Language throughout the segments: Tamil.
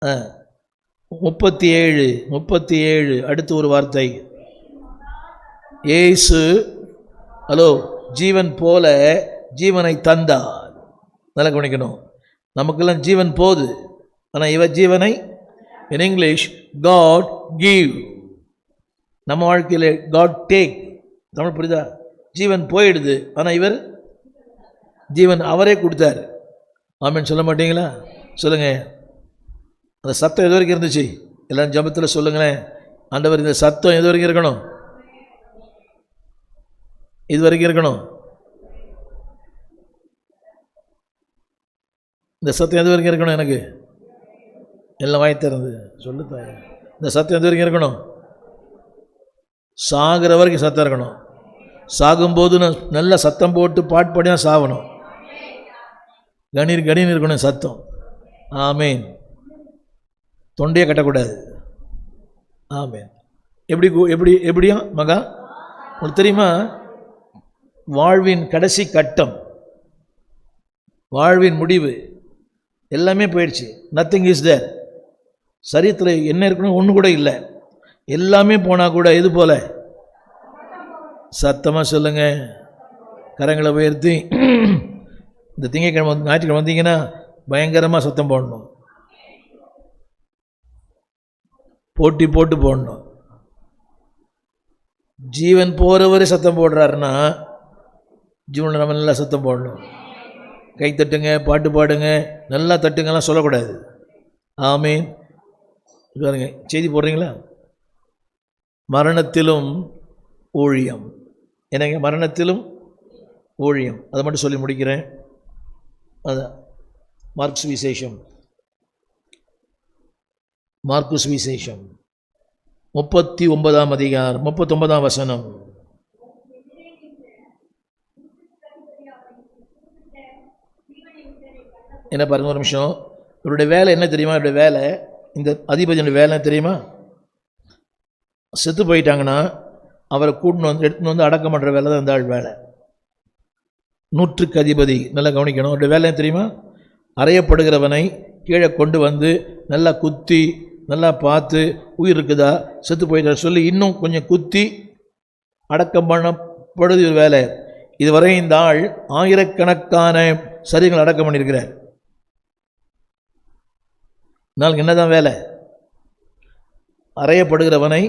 37 அடுத்து ஒரு வார்த்தை. இயேசு ஜீவன் போல ஜீவனை தந்தார். நல்லா கவனிக்கணும். நமக்கெல்லாம் ஜீவன் போகுது, ஆனால் இவர் ஜீவனை, இன் இங்கிலீஷ் காட் கிவ். நம்ம வாழ்க்கையில் காட் டேக். தமிழ் புரியுதா? ஜீவன் போயிடுது, ஆனால் இவர் ஜீவன் அவரே கொடுத்தார். ஆமென் சொல்ல மாட்டீங்களா? சொல்லுங்க. அந்த சத்தம் எது வரைக்கும் இருந்துச்சு? எல்லாம் ஜபத்தில் சொல்லுங்களேன். ஆண்டவர், இந்த சத்தம் எது வரைக்கும் இருக்கணும்? இது வரைக்கும் இருக்கணும். இந்த சத்தம் எது வரைக்கும் இருக்கணும்? எனக்கு எல்லாம் வாய் திறந்து சொல்லுத்தாய. இந்த சத்தம் எது வரைக்கும் இருக்கணும்? சாகிற வரைக்கும் சத்தம் இருக்கணும். சாகும்போது நல்ல சத்தம் போட்டு பாட்டு பாடி தான் சாகணும். கணீர் கணீர் இருக்கணும் சத்தம். ஆமேன். தொண்டையை கட்டக்கூடாது. ஆமேன். எப்படியா மகா? உங்களுக்கு தெரியுமா, வாழ்வின் கடைசி கட்டம், வாழ்வின் முடிவு எல்லாமே போயிடுச்சு. Nothing is there. சரீரத்தில் என்ன இருக்கணும்? ஒன்று கூட இல்லை. எல்லாமே போனால் கூட எது போல? சத்தமாக சொல்லுங்க, கரங்களை உயர்த்தி. இந்த திங்கக்கிழமை ஞாயிற்றுக்கிழமை வந்தீங்கன்னா பயங்கரமாக சத்தம் போடணும். போட்டி போட்டு போடணும். ஜீவன் போகிறவரே சத்தம் போடுறாருன்னா ஜீவனில் நம்ம நல்லா சத்தம் போடணும். கை தட்டுங்க, பாட்டு பாடுங்க, நல்லா தட்டுங்கலாம் சொல்லக்கூடாது. ஆமீன். பாருங்க, செய்தி போடுறீங்களா? மரணத்திலும் ஊழியம். என்னங்க? மரணத்திலும் ஊழியம். அதை மட்டும் சொல்லி முடிக்கிறேன். அதான் மார்க்ஸ் விசேஷம் 39ஆம் அதிகாரம் 39ஆம் வசனம். என்ன பாருங்க ஒரு நிமிஷம். இவருடைய வேலை என்ன தெரியுமா? இவருடைய வேலை, இந்த அதிபதியோட வேலை தெரியுமா? செத்து போயிட்டாங்கன்னா அவரை எடுத்துன்னு வந்து அடக்கம் பண்ணுற வேலை தான் இந்த ஆள் வேலை. 100க்கு அதிபதி. நல்லா கவனிக்கணும். அவருடைய வேலை தெரியுமா? அறையப்படுகிறவனை கீழே கொண்டு வந்து நல்லா குத்தி, நல்லா பார்த்து, உயிர் இருக்குதா, செத்து போயிட்டா சொல்லி இன்னும் கொஞ்சம் குத்தி அடக்கம் பண்ணப்படுது ஒரு வேலை. இதுவரை இந்த ஆள் ஆயிரக்கணக்கான சரீரங்கள் அடக்கம் பண்ணியிருக்கிறார். நாளுக்கு என்னதான் வேலை? அறையப்படுகிறவனை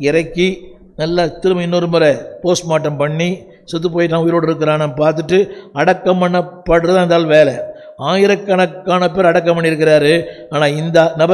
இறக்கி நல்லா திரும்ப இன்னொரு முறை போஸ்ட்மார்ட்டம் பண்ணி, செத்து போயிட்டான் உயிரோடு இருக்கிறான பார்த்துட்டு அடக்கம் பண்ணப்படுறது இருந்தால் வேலை. ஆயிரக்கணக்கான பேர் அடக்கம் பண்ணியிருக்கிறாரு. ஆனால் இந்த நபர்